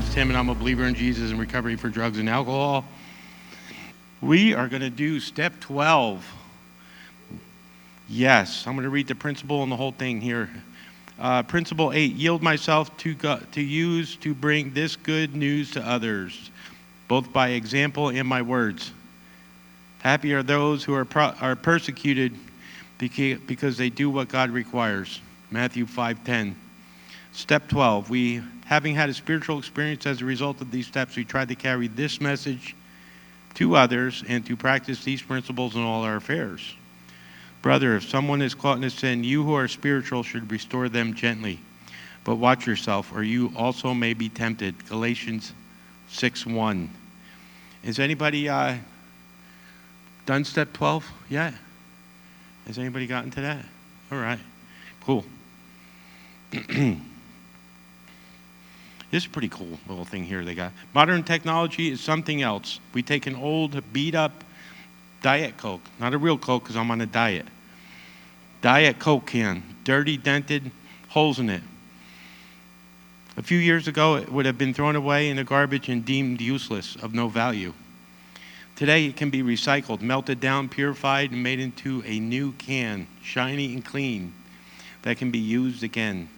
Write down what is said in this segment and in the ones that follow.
name's Tim, and I'm a believer in Jesus and recovery for drugs and alcohol. We are going to do step 12. Yes, I'm going to read the principle and the whole thing here. Principle 8, yield myself to God, to use to bring this good news to others, both by example and my words. Happy are those who are persecuted because they do what God requires. Matthew 5:10. Step 12, we, having had a spiritual experience as a result of these steps, we try to carry this message to others and to practice these principles in all our affairs. Brother, if someone is caught in a sin, you who are spiritual should restore them gently. But watch yourself, or you also may be tempted. Galatians 6:1. Is anybody done step 12 yet? Has anybody gotten to that? All right, cool. This is a pretty cool little thing here they got. Modern technology is something else. We take an old, beat-up Diet Coke, not a real Coke because I'm on a diet. Diet Coke can, dirty, dented, holes in it. A few years ago, it would have been thrown away in the garbage and deemed useless, of no value. Today, it can be recycled, melted down, purified, and made into a new can, shiny and clean, that can be used again.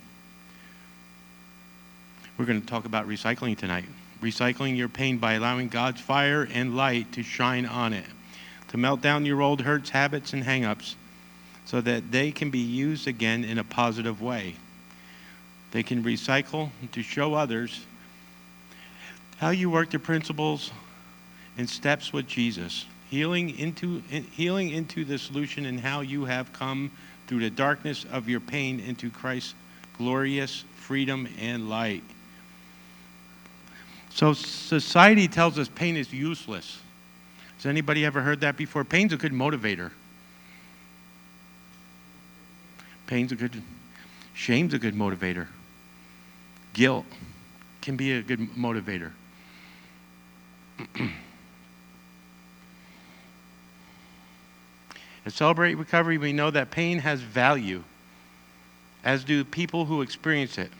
We're going to talk about recycling tonight. Recycling your pain by allowing God's fire and light to shine on it, to melt down your old hurts, habits, and hang-ups so that they can be used again in a positive way. They can recycle to show others how you work the principles and steps with Jesus, healing into the solution and how you have come through the darkness of your pain into Christ's glorious freedom and light. So society tells us pain is useless. Has anybody ever heard that before? Pain's a good motivator. Shame's a good motivator. Guilt can be a good motivator. At Celebrate Recovery, we know that pain has value, as do people who experience it.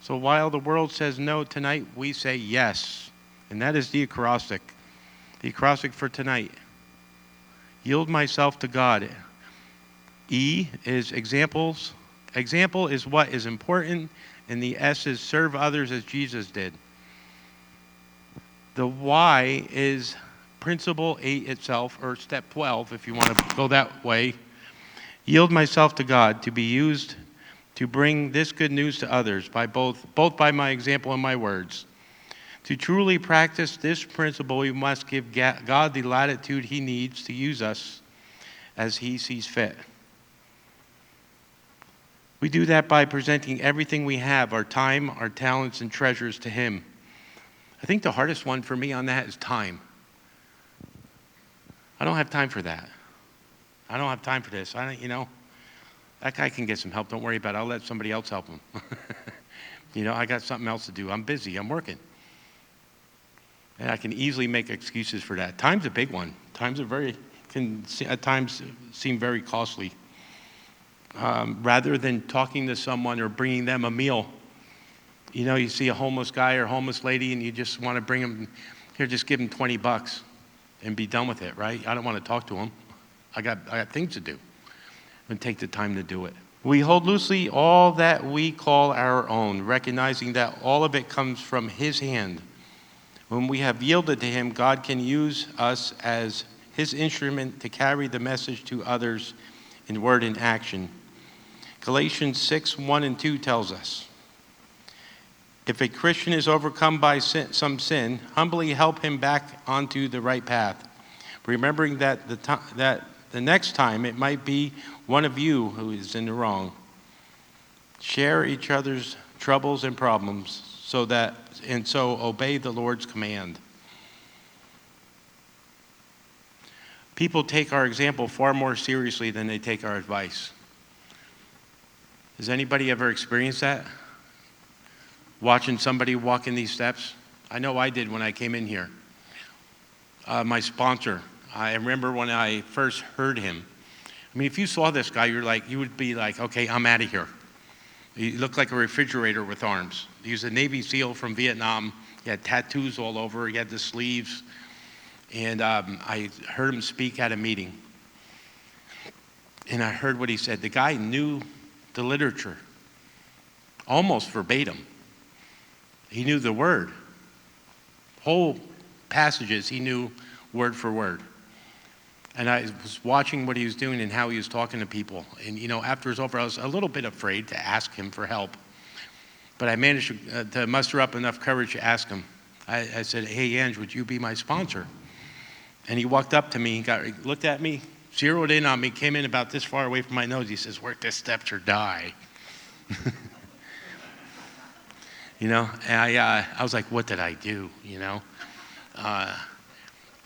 So while the world says no tonight, we say yes. And that is the acrostic. The acrostic for tonight. Yield myself to God. E is examples. Example is what is important. And the S is serve others as Jesus did. The Y is principle 8 itself, or step 12, if you want to go that way. Yield myself to God to be used to bring this good news to others by both by my example and my words. To truly practice this principle, we must give God the latitude he needs to use us as he sees fit. We do that by presenting everything we have, our time, our talents, and treasures to him. I think the hardest one for me on that is time. I don't have time for that. I don't have time for this. That guy can get some help. Don't worry about it. I'll let somebody else help him. I got something else to do. I'm busy. I'm working. And I can easily make excuses for that. Time's a big one. Can at times seem very costly. Rather than talking to someone or bringing them a meal, you see a homeless guy or homeless lady and you just want to bring them, here, just give them $20 and be done with it, right? I don't want to talk to them. I got things to do. And take the time to do it. We hold loosely all that we call our own, recognizing that all of it comes from his hand. When we have yielded to him, God can use us as his instrument to carry the message to others in word and action. Galatians 6:1 and 2 tells us, if a Christian is overcome by some sin, humbly help him back onto the right path, remembering that the next time it might be one of you who is in the wrong. Share each other's troubles and problems so obey the Lord's command. People take our example far more seriously than they take our advice. Has anybody ever experienced that? Watching somebody walk in these steps? I know I did when I came in here. My sponsor, I remember when I first heard him. I mean, if you saw this guy, you would be like, okay, I'm out of here. He looked like a refrigerator with arms. He was a Navy SEAL from Vietnam. He had tattoos all over. He had the sleeves. And I heard him speak at a meeting. And I heard what he said. The guy knew the literature, almost verbatim. He knew the word. Whole passages he knew word for word. And I was watching what he was doing and how he was talking to people. And, after it was over, I was a little bit afraid to ask him for help. But I managed to muster up enough courage to ask him. I said, "Hey, Ange, would you be my sponsor?" And he walked up to me, looked at me, zeroed in on me, came in about this far away from my nose. He says, "Work the steps or die." And I was like, what did I do,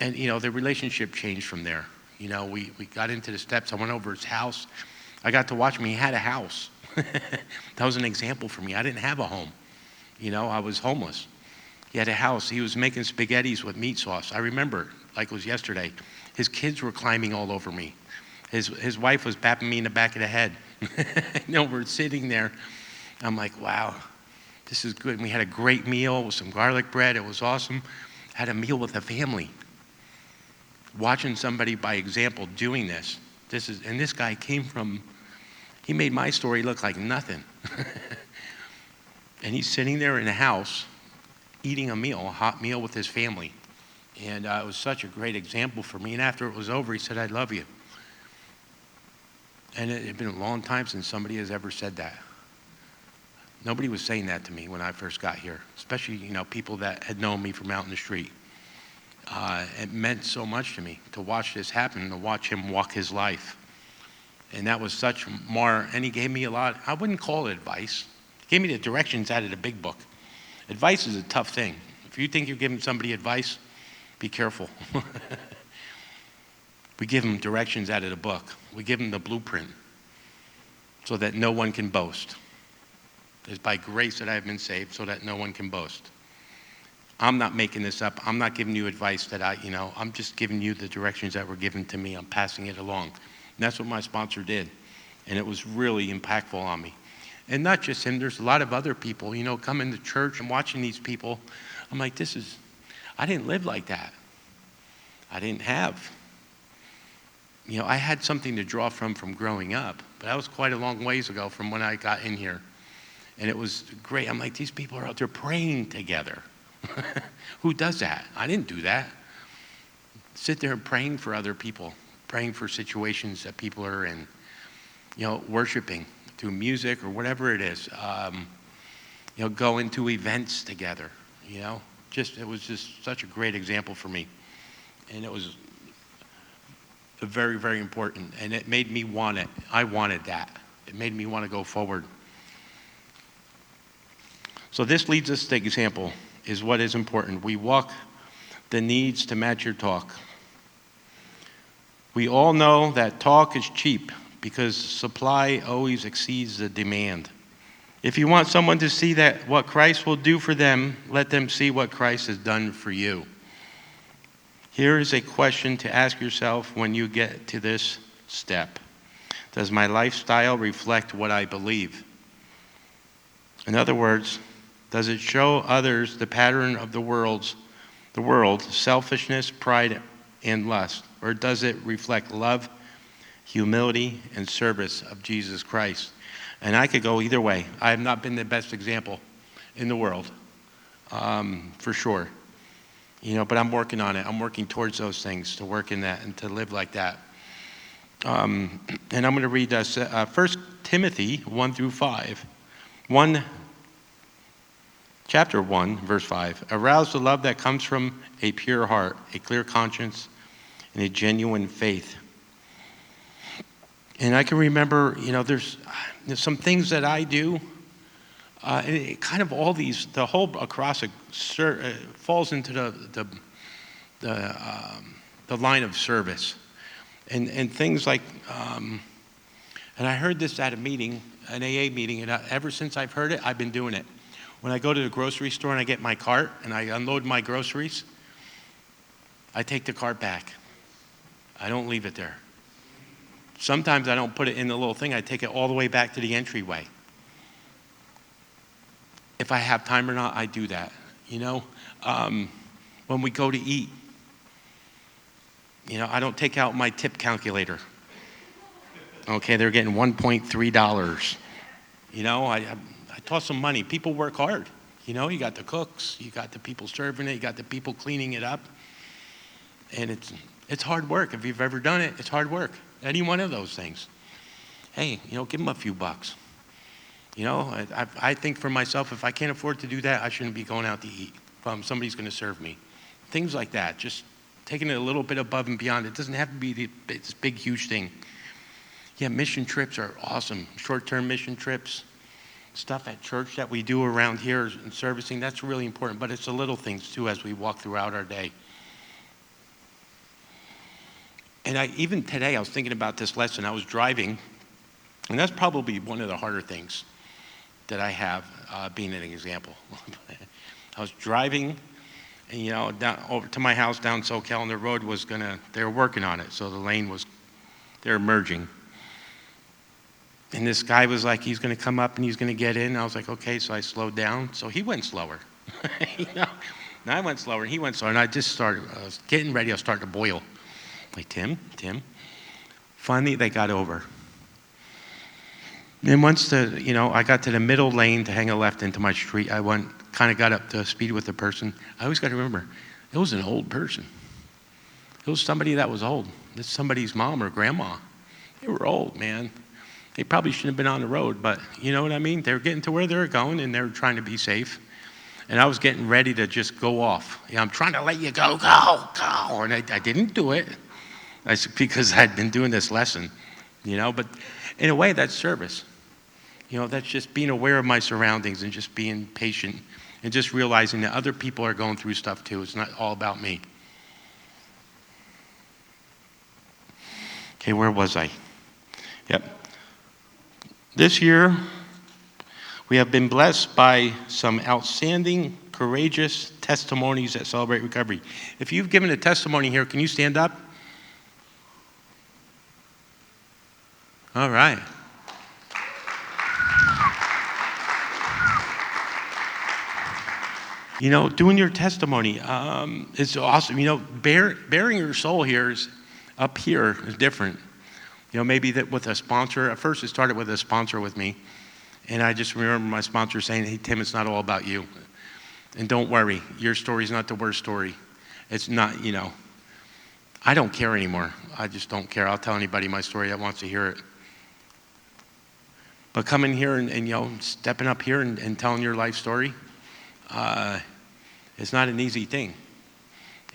And, the relationship changed from there. We got into the steps. I went over his house. I got to watch him. He had a house. That was an example for me. I didn't have a home. I was homeless. He had a house. He was making spaghettis with meat sauce. I remember, like it was yesterday. His kids were climbing all over me. His wife was bapping me in the back of the head. We're sitting there. I'm like, wow, this is good. And we had a great meal with some garlic bread. It was awesome. Had a meal with a family. Watching somebody by example doing this. And this guy he made my story look like nothing. And he's sitting there in a house eating a hot meal with his family. And it was such a great example for me. And after it was over, he said, "I love you." And it had been a long time since somebody has ever said that. Nobody was saying that to me when I first got here, especially, people that had known me from out in the street. It meant so much to me to watch this happen, to watch him walk his life. And that was such more, and he gave me a lot. I wouldn't call it advice. He gave me the directions out of the big book. Advice is a tough thing. If you think you're giving somebody advice, be careful. We give them directions out of the book. We give them the blueprint so that no one can boast. It's by grace that I have been saved so that no one can boast. I'm not making this up. I'm not giving you advice that I'm just giving you the directions that were given to me. I'm passing it along. And that's what my sponsor did. And it was really impactful on me. And not just him, there's a lot of other people, coming to church and watching these people. I'm like, I didn't live like that. I didn't have. I had something to draw from growing up, but that was quite a long ways ago from when I got in here. And it was great. I'm like, these people are out there praying together. Who does that? I didn't do that. Sit there praying for other people, praying for situations that people are in, worshiping through music or whatever it is. Going to events together, it was just such a great example for me. And it was very, very important. And it made me want it. I wanted that. It made me want to go forward. So this leads us to example, is what is important. We walk the needs to match your talk. We all know that talk is cheap because supply always exceeds the demand. If you want someone to see that what Christ will do for them, let them see what Christ has done for you. Here is a question to ask yourself when you get to this step. Does my lifestyle reflect what I believe? In other words, does it show others the pattern of the world, selfishness, pride, and lust? Or does it reflect love, humility, and service of Jesus Christ? And I could go either way. I have not been the best example in the world, for sure. But I'm working on it. I'm working towards those things, to work in that and to live like that. And I'm going to read 1 Timothy 1 through 5. Chapter 1, verse 5. Arouse the love that comes from a pure heart, a clear conscience, and a genuine faith. And I can remember, there's some things that I do, and it kind of all these, the whole acrostic falls into the line of service. And things like, and I heard this at a meeting, an AA meeting, and ever since I've heard it, I've been doing it. When I go to the grocery store and I get my cart and I unload my groceries, I take the cart back. I don't leave it there. Sometimes I don't put it in the little thing. I take it all the way back to the entryway. if I have time or not, I do that. When we go to eat, I don't take out my tip calculator. Okay, they're getting $1.3. I toss some money. People work hard. You got the cooks, you got the people serving it, you got the people cleaning it up. And it's hard work. If you've ever done it, it's hard work. Any one of those things. Hey, give them a few bucks. I think for myself, if I can't afford to do that, I shouldn't be going out to eat. Somebody's going to serve me. Things like that. Just taking it a little bit above and beyond. It doesn't have to be this big, huge thing. Yeah, mission trips are awesome. Short-term mission trips. Stuff at church that we do around here and servicing, that's really important. But it's the little things, too, as we walk throughout our day. And even today, I was thinking about this lesson. I was driving, and that's probably one of the harder things that I have, being an example. I was driving, and down over to my house down SoCal, and the road was they were working on it, so the lane they're merging. And this guy was like, he's going to come up and he's going to get in. I was like, okay, so I slowed down. So he went slower. And I went slower, and he went slower, and I was getting ready, I was starting to boil. Like, Tim. Finally, they got over. Then once I got to the middle lane to hang a left into my street, I kind of got up to speed with the person. I always got to remember, it was an old person. It was somebody that was old. It's somebody's mom or grandma. They were old, man. They probably shouldn't have been on the road, but you know what I mean? They were getting to where they were going, and they were trying to be safe. And I was getting ready to just go off. I'm trying to let you go. And I didn't do it. Because I'd been doing this lesson, But in a way, that's service. That's just being aware of my surroundings and just being patient and just realizing that other people are going through stuff too. It's not all about me. Okay, where was I? Yep. This year, we have been blessed by some outstanding, courageous testimonies that celebrate recovery. If you've given a testimony here, can you stand up? All right. Doing your testimony is awesome. Bearing your soul here is up here is different. Maybe that with a sponsor. At first, it started with a sponsor with me. And I just remember my sponsor saying, hey, Tim, it's not all about you. And don't worry, your story's not the worst story. It's not, I don't care anymore. I just don't care. I'll tell anybody my story that wants to hear it. But coming here and stepping up here and telling your life story, it's not an easy thing.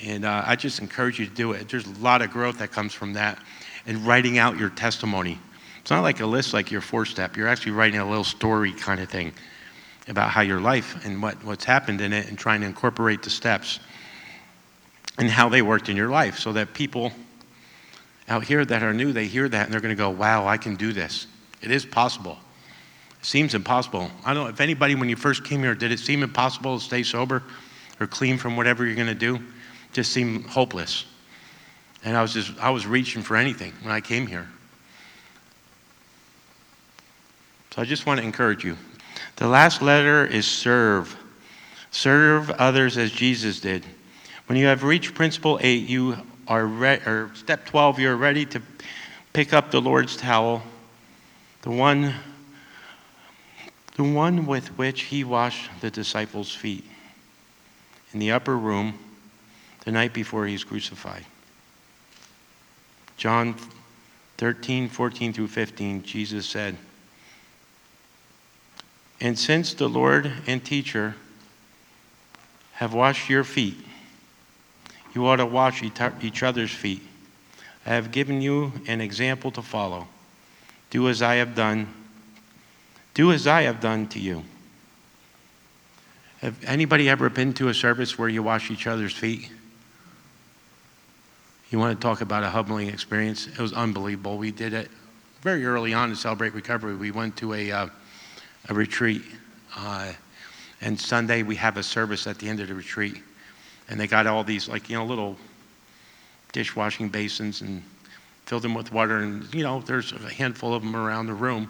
And I just encourage you to do it. There's a lot of growth that comes from that. And writing out your testimony. It's not like a list like your 4-step. You're actually writing a little story kind of thing about how your life and what's happened in it and trying to incorporate the steps and how they worked in your life so that people out here that are new, they hear that and they're going to go, wow, I can do this. It is possible. It seems impossible. I don't know if anybody, when you first came here, did it seem impossible to stay sober or clean from whatever you're going to do? It just seemed hopeless. And I was reaching for anything when I came here. So I just want to encourage you. The last letter is serve. Serve others as Jesus did. When you have reached principle 8, you are or step 12, you're ready to pick up the Lord's towel, the one with which he washed the disciples' feet in the upper room the night before he's crucified. John 13:14-15, Jesus said, and since the Lord and teacher have washed your feet, you ought to wash each other's feet. I have given you an example to follow. Do as I have done to you. Have anybody ever been to a service where you wash each other's feet? You want to talk about a humbling experience? It was unbelievable. We did it very early on to celebrate recovery. We went to a retreat, and Sunday we have a service at the end of the retreat, and they got all these little dishwashing basins and filled them with water, and there's a handful of them around the room,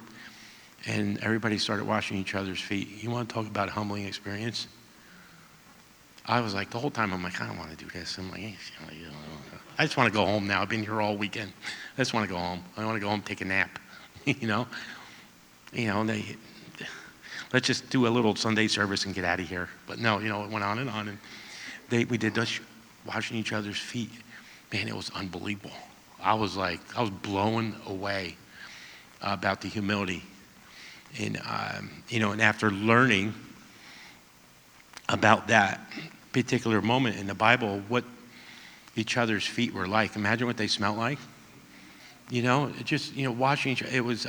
And everybody started washing each other's feet. You want to talk about a humbling experience? I was like, the whole time, I'm like, I don't want to do this. I'm like, I just want to go home now. I've been here all weekend. I just want to go home. I want to go home, take a nap, you know? And let's just do a little Sunday service and get out of here. But no, it went on. And we did this washing each other's feet. Man, it was unbelievable. I was blown away about the humility. And, and after learning about that particular moment in the Bible, what each other's feet were like, imagine what they smelled like. Washing each other. It was,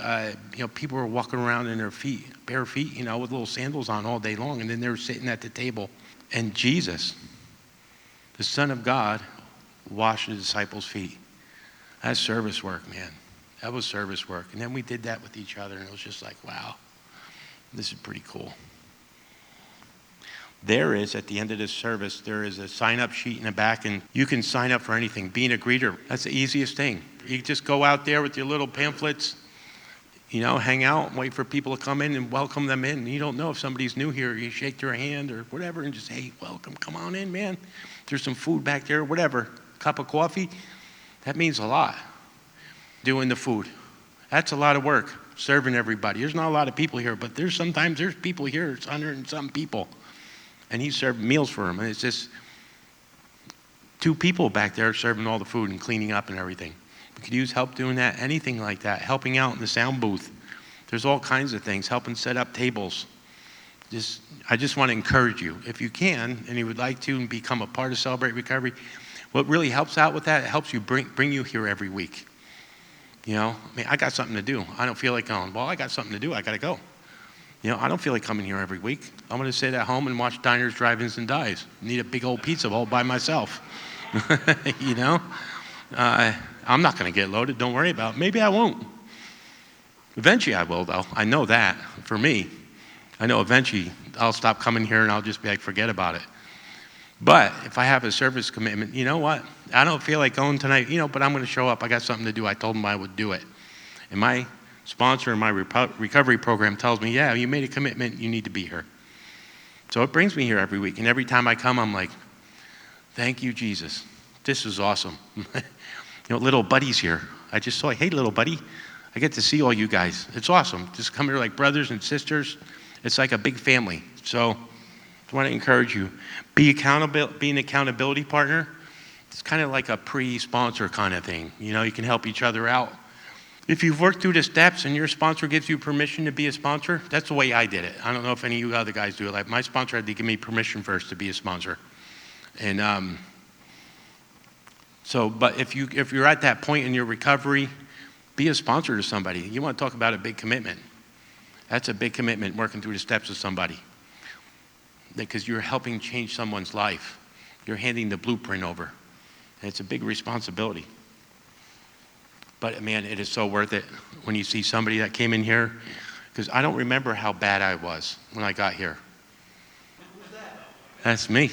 people were walking around in their feet, bare feet, with little sandals on all day long. And then they were sitting at the table. And Jesus, the Son of God, washed the disciples' feet. That's service work, man. That was service work. And then we did that with each other, and it was just like, wow, this is pretty cool. There is, at the end of this service, there is a sign-up sheet in the back, and you can sign up for anything. Being a greeter, that's the easiest thing. You just go out there with your little pamphlets, hang out and wait for people to come in and welcome them in. You don't know if somebody's new here. You shake their hand or whatever and just, hey, welcome, come on in, man. There's some food back there, whatever. Cup of coffee, that means a lot. Doing the food, that's a lot of work, serving everybody. There's not a lot of people here, but sometimes there's people here, it's 100 and some people. And he served meals for them, and it's just 2 people back there serving all the food and cleaning up and everything. We could use help doing that, anything like that, helping out in the sound booth. There's all kinds of things, helping set up tables. I just want to encourage you, if you can, and you would like to and become a part of Celebrate Recovery, what really helps out with that, it helps you bring you here every week. I got something to do. I don't feel like going. Well, I got something to do. I got to go. I don't feel like coming here every week. I'm going to sit at home and watch Diners, Drive-Ins, and Dives. Need a big old pizza all by myself. I'm not going to get loaded. Don't worry about it. Maybe I won't. Eventually I will, though. I know that for me. I know eventually I'll stop coming here and I'll just be like, forget about it. But if I have a service commitment, you know what? I don't feel like going tonight, but I'm going to show up. I got something to do. I told them I would do it. And my sponsor in my recovery program tells me, yeah, you made a commitment. You need to be here. So it brings me here every week. And every time I come, I'm like, thank you, Jesus. This is awesome. Little buddy's here. I just saw, hey, little buddy. I get to see all you guys. It's awesome. Just come here like brothers and sisters. It's like a big family. So I want to encourage you. Be an accountability partner. It's kind of like a pre-sponsor kind of thing. You can help each other out. If you've worked through the steps and your sponsor gives you permission to be a sponsor, that's the way I did it. I don't know if any of you other guys do it. Like my sponsor had to give me permission first to be a sponsor. And but if you're at that point in your recovery, be a sponsor to somebody. You want to talk about a big commitment. That's a big commitment, working through the steps with somebody. Because you're helping change someone's life. You're handing the blueprint over. And it's a big responsibility. But man, it is so worth it when you see somebody that came in here. Because I don't remember how bad I was when I got here. Who's that? That's me.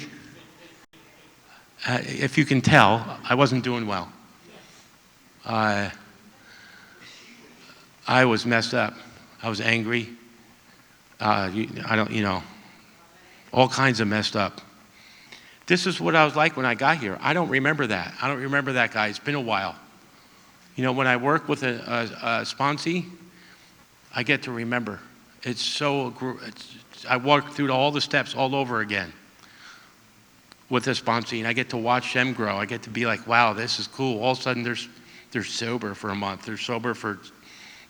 If you can tell, I wasn't doing well. I was messed up. I was angry. All kinds of messed up. This is what I was like when I got here. I don't remember that. I don't remember that guy. It's been a while. When I work with a sponsee, I get to remember. I walk through all the steps all over again with a sponsee, and I get to watch them grow. I get to be like, wow, this is cool. All of a sudden, they're sober for a month. They're sober for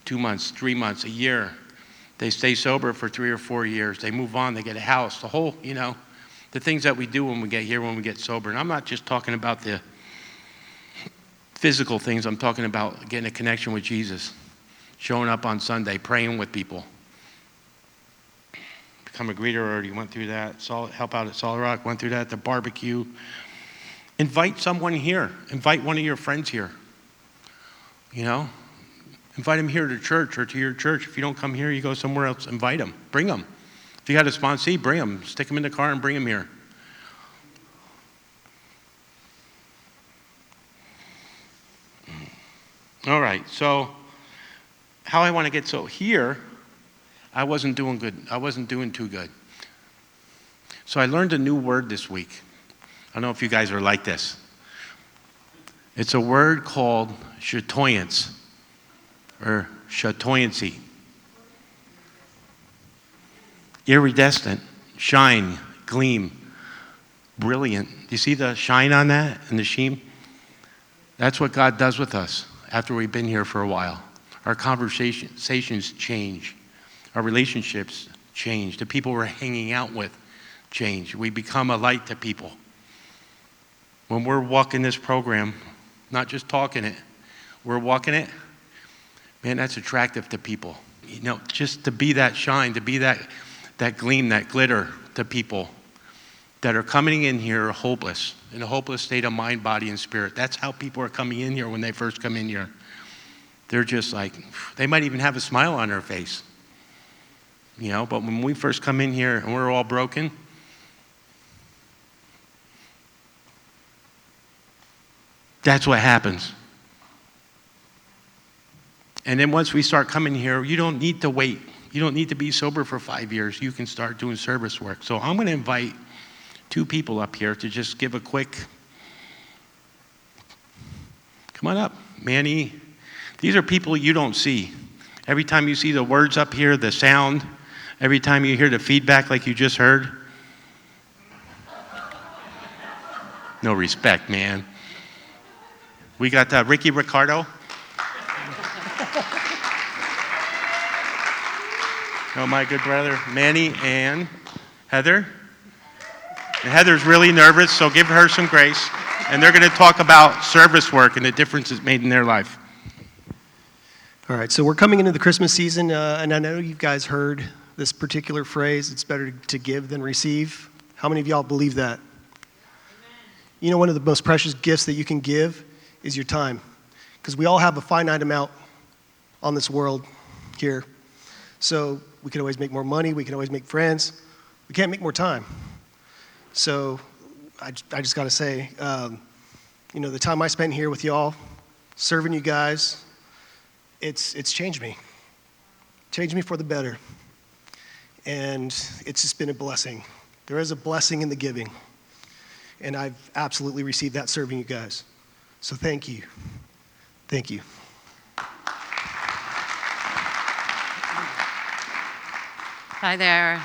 2 months, 3 months, a year. They stay sober for 3 or 4 years. They move on. They get a house. The whole, the things that we do when we get here, when we get sober. And I'm not just talking about the physical things. I'm talking about getting a connection with Jesus, showing up on Sunday, praying with people. Become a greeter, already went through that. Help out at Solid Rock, went through that. The barbecue. Invite someone here. Invite one of your friends here. Invite them here to church or to your church. If you don't come here, you go somewhere else. Invite them. Bring them. If you got a sponsee, bring them. Stick them in the car and bring them here. All right, so how I want to get here I wasn't doing good. I wasn't doing too good. So I learned a new word this week. I don't know if you guys are like this. It's a word called chatoyance, or chatoyancy. Iridescent, shine, gleam, brilliant. You see the shine on that and the sheen? That's what God does with us after we've been here for a while. Our conversations change. Our relationships change. The people we're hanging out with change. We become a light to people. When we're walking this program, not just talking it, we're walking it, man, that's attractive to people. You know, just to be that shine, to be that gleam, that glitter to people that are coming in here hopeless, in a hopeless state of mind, body, and spirit. That's how people are coming in here when they first come in here. They're just like, they might even have a smile on their face. You know, but when we first come in here and we're all broken, that's what happens. And then once we start coming here, you don't need to wait. You don't need to be sober for 5 years. You can start doing service work. So I'm going to invite 2 people up here to just give a quick, come on up, Manny. These are people you don't see. Every time you see the words up here, the sound, every time you hear the feedback like you just heard. No respect, man. We got Ricky Ricardo. Oh, my good brother, Manny and Heather. And Heather's really nervous, so give her some grace. And they're going to talk about service work and the difference it's made in their life. All right, so we're coming into the Christmas season, and I know you guys heard this particular phrase, it's better to give than receive. How many of y'all believe that? Amen. You know, one of the most precious gifts that you can give is your time, because we all have a finite amount on this world here. So we can always make more money, we can always make friends, we can't make more time. So I just got to say, you know, the time I spent here with y'all, serving you guys, it's changed me. Changed me for the better. And it's just been a blessing. There is a blessing in the giving. And I've absolutely received that serving you guys. So thank you. Thank you. Hi there.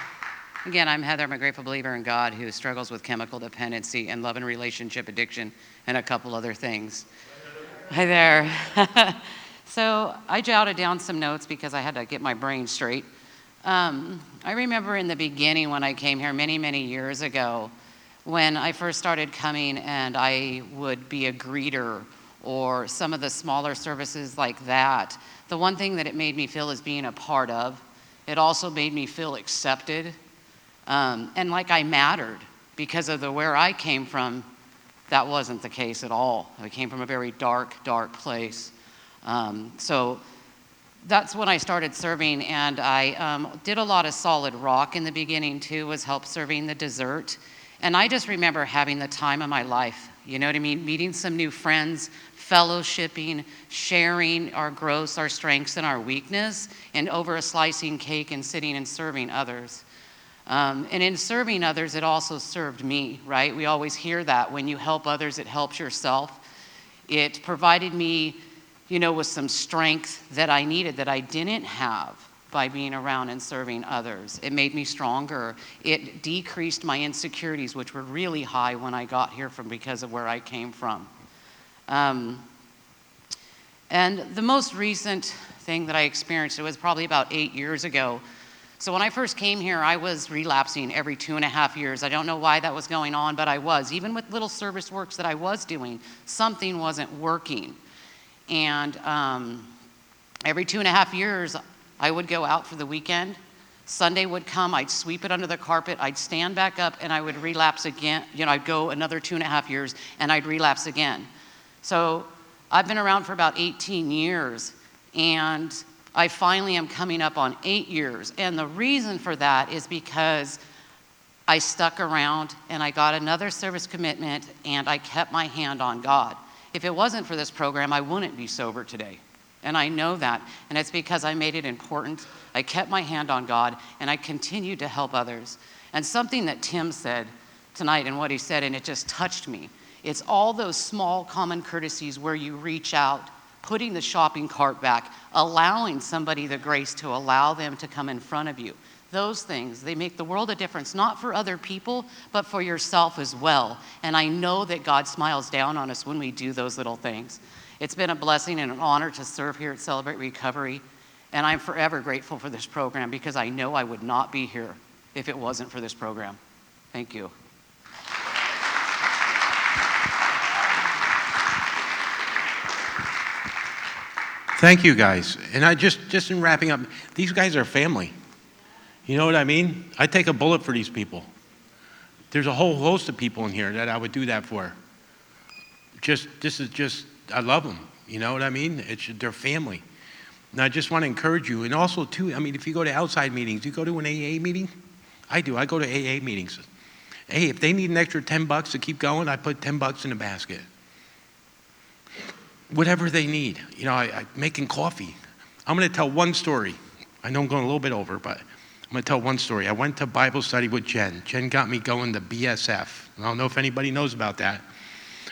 Again, I'm Heather. I'm a grateful believer in God who struggles with chemical dependency and love and relationship addiction and a couple other things. Hi there. So I jotted down some notes because I had to get my brain straight. I remember in the beginning when I came here many, many years ago, when I first started coming and I would be a greeter or some of the smaller services like that, the one thing that it made me feel is being a part of. It also made me feel accepted and like I mattered because of where I came from. That wasn't the case at all. I came from a very dark, dark place. So that's when I started serving, and I did a lot of solid rock in the beginning too, was help serving the dessert. And I just remember having the time of my life, you know what I mean? Meeting some new friends, fellowshipping, sharing our growths, our strengths, and our weakness, and over a slicing cake and sitting and serving others. And in serving others, it also served me, right? We always hear that. When you help others, it helps yourself. It provided me, you know, with some strength that I needed that I didn't have by being around and serving others. It made me stronger. It decreased my insecurities, which were really high when I got here because of where I came from. And the most recent thing that I experienced, it was probably about 8 years ago. So when I first came here, I was relapsing every 2.5 years. I don't know why that was going on, but I was. Even with little service works that I was doing, something wasn't working. And every 2.5 years, I would go out for the weekend. Sunday would come, I'd sweep it under the carpet, I'd stand back up, and I would relapse again. You know, I'd go another 2.5 years, and I'd relapse again. So I've been around for about 18 years, and I finally am coming up on 8 years. And the reason for that is because I stuck around, and I got another service commitment, and I kept my hand on God. If it wasn't for this program, I wouldn't be sober today. And I know that. And it's because I made it important. I kept my hand on God, and I continued to help others. And something that Tim said tonight and what he said, and it just touched me. It's all those small common courtesies where you reach out, putting the shopping cart back, allowing somebody the grace to allow them to come in front of you. Those things, they make the world a difference, not for other people, but for yourself as well. And I know that God smiles down on us when we do those little things. It's been a blessing and an honor to serve here at Celebrate Recovery. And I'm forever grateful for this program because I know I would not be here if it wasn't for this program. Thank you. Thank you, guys. And I just in wrapping up, these guys are family. You know what I mean? I take a bullet for these people. There's a whole host of people in here that I would do that for. I love them. You know what I mean? They're family. And I just want to encourage you. And also, too, I mean, if you go to outside meetings, you go to an AA meeting? I do. I go to AA meetings. Hey, if they need an extra $10 to keep going, I put $10 in the basket. Whatever they need. You know, I making coffee. I'm going to tell one story. I know I'm going a little bit over, but I'm going to tell one story. I went to Bible study with Jen. Jen got me going to BSF. I don't know if anybody knows about that.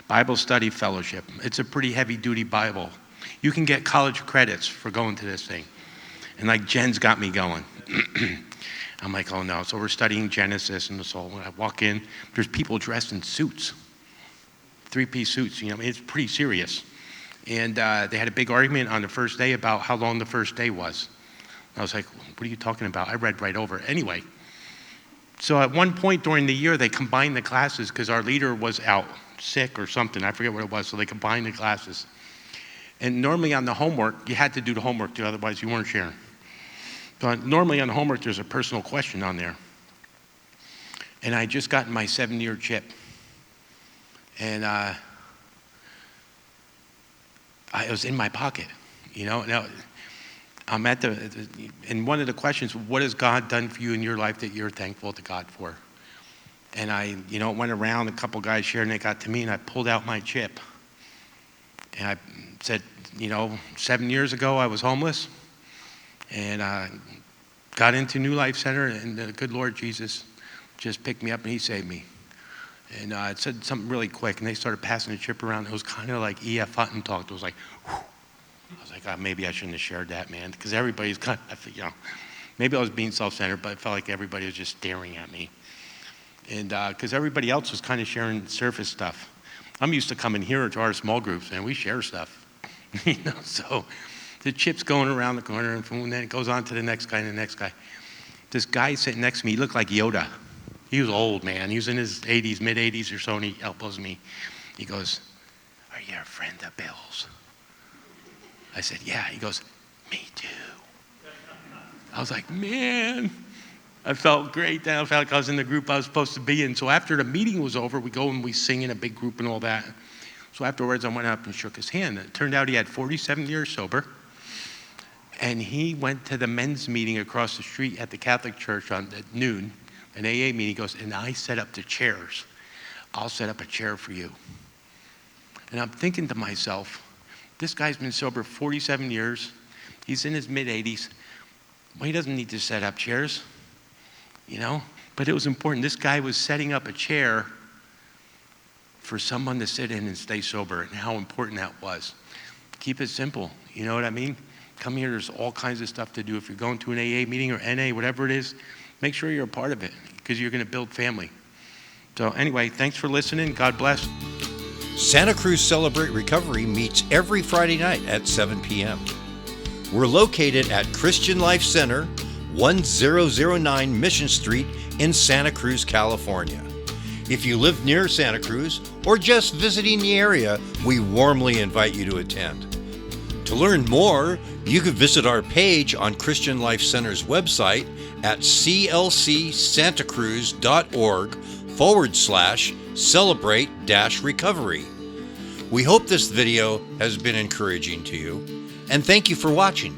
Bible Study Fellowship. It's a pretty heavy-duty Bible. You can get college credits for going to this thing. And like Jen's got me going. I'm like, oh no. So we're studying Genesis and so when I walk in, there's people dressed in suits. 3-piece suits, you know, I mean, it's pretty serious. And they had a big argument on the first day about how long the first day was. I was like, what are you talking about? I read right over it. Anyway, so at one point during the year, they combined the classes because our leader was out sick or something. I forget what it was. So they combined the classes. And normally on the homework, you had to do the homework too, otherwise you weren't sharing. But normally on the homework, there's a personal question on there. And I just gotten my 7-year chip. And it was in my pocket, you know. Now, I'm at and one of the questions, what has God done for you in your life that you're thankful to God for? And I, you know, went around, a couple guys shared, and they got to me, and I pulled out my chip. And I said, you know, 7 years ago I was homeless, and got into New Life Center, and the good Lord Jesus just picked me up, and he saved me. And it said something really quick, and they started passing the chip around. It was kind of like E.F. Hutton talked. It was like, whew. I was like, maybe I shouldn't have shared that, man, because everybody's kind of, you know, maybe I was being self-centered, but I felt like everybody was just staring at me. And because everybody else was kind of sharing surface stuff. I'm used to coming here to our small groups, and we share stuff. You know, so the chip's going around the corner, and then it goes on to the next guy and the next guy. This guy sitting next to me, he looked like Yoda. He was old, man. He was in his 80s, mid-80s or so, and he elbows me. He goes, are you a friend of Bill's? I said, yeah. He goes, me too. I was like, man. I felt great. I felt like I was in the group I was supposed to be in. So after the meeting was over, we go and we sing in a big group and all that. So afterwards, I went up and shook his hand. It turned out he had 47 years sober. And he went to the men's meeting across the street at the Catholic Church at noon, an AA meeting. He goes, and I set up the chairs. I'll set up a chair for you. And I'm thinking to myself, this guy's been sober 47 years. He's in his mid-80s. Well, he doesn't need to set up chairs, you know? But it was important. This guy was setting up a chair for someone to sit in and stay sober, and how important that was. Keep it simple, you know what I mean? Come here, there's all kinds of stuff to do. If you're going to an AA meeting or NA, whatever it is, make sure you're a part of it, because you're going to build family. So anyway, thanks for listening. God bless. Santa Cruz Celebrate Recovery meets every Friday night at 7 p.m. We're located at Christian Life Center, 1009 Mission Street in Santa Cruz, California. If you live near Santa Cruz or just visiting the area, we warmly invite you to attend. To learn more, you can visit our page on Christian Life Center's website at clcsantacruz.org/celebrate-recovery. We hope this video has been encouraging to you, and thank you for watching.